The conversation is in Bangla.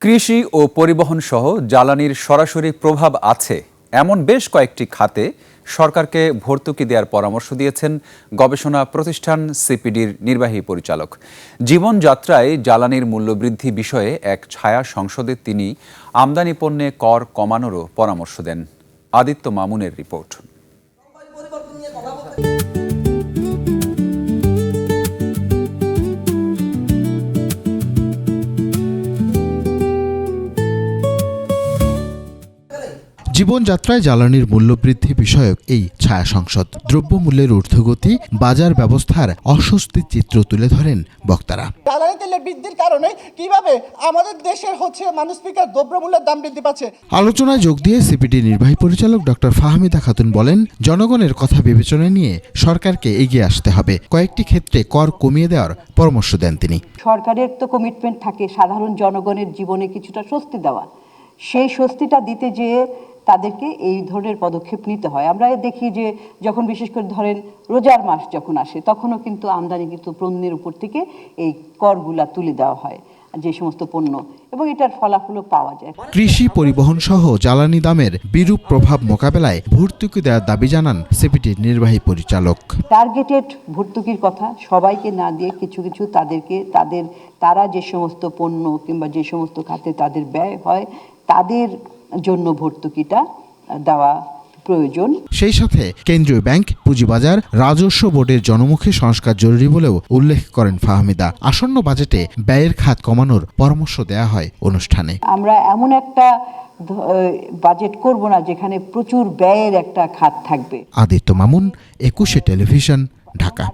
কৃষি ও পরিবহন সহ জ্বালানির সরাসরি প্রভাব আছে এমন বেশ কয়েকটি খাতে সরকারকে ভর্তুকি দেওয়ার পরামর্শ দিয়েছেন গবেষণা প্রতিষ্ঠান সিপিডির নির্বাহী পরিচালক। জীবনযাত্রায় জ্বালানির মূল্যবৃদ্ধি বিষয়ে এক ছায়া সংসদে তিনি আমদানি পণ্যে কর কমানোরও পরামর্শ দেন। আদিত্য মামুনের রিপোর্ট। জীবনযাত্রায় জ্বালানির মূল্যবৃদ্ধি বিষয়ক এই ছায়া সংসদ দ্রব্যমূল্যের ঊর্ধ্বগতি, বাজার ব্যবস্থার অস্বস্তির চিত্র তুলে ধরেন বক্তারা। জ্বালানি তেলের বৃদ্ধির কারণে কিভাবে আমাদের দেশের মানসপিকার দ্রব্যমূল্যের দাম বৃদ্ধি পাচ্ছে। আলোচনায় যোগ দিয়ে সিপিডি নির্বাহী পরিচালক ডক্টর ফাহমিদা খাতুন বলেন, জনগণের কথা বিবেচনায় নিয়ে সরকারকে এগিয়ে আসতে হবে। কয়েকটি ক্ষেত্রে কর কমিয়ে দেওয়ার পরামর্শ দেন তিনি। সরকারের তো কমিটমেন্ট থাকে সাধারণ জনগণের জীবনে কিছুটা স্বস্তি দেওয়া, সেই স্বস্তিটা দিতে যেয়ে তাদেরকে এই ধরনের পদক্ষেপ নিতে হয়। আমরা দেখি যে যখন বিশেষ করে ধরেন রোজার মাস যখন আসে তখনও কিন্তু আমদানিকৃত পণ্যের উপর থেকে এই করগুলা তুলে দেওয়া হয় যে সমস্ত পণ্য, এবং এটার ফলাফলও পাওয়া যায়। কৃষি, পরিবহন সহ জ্বালানি দামের বিরূপ প্রভাব মোকাবেলায় ভর্তুকি দেওয়ার দাবি জানান সিপিডির নির্বাহী পরিচালক। টার্গেটেড ভর্তুকির কথা সবাইকে না দিয়ে কিছু কিছু তাদেরকে তারা যে সমস্ত পণ্য কিংবা যে সমস্ত খাতে তাদের ব্যয় হয় তাদের জন্য ভর্তুকিটা দেওয়া প্রয়োজন। সেই সাথে কেন্দ্রীয় ব্যাংক, পুঁজিবাজার, রাজস্ব বোর্ডের জনমুখী সংস্কার জরুরি বলেও উল্লেখ করেন ফাহমিদা। আসন্ন বাজেটে ব্যয়ের খাত কমানোর পরামর্শ দেয়া হয় অনুষ্ঠানে। আমরা এমন একটা বাজেট করব না যেখানে প্রচুর ব্যয়ের একটা খাত থাকবে। আদিত্য মামুন, 21 টেলিভিশন, ঢাকা।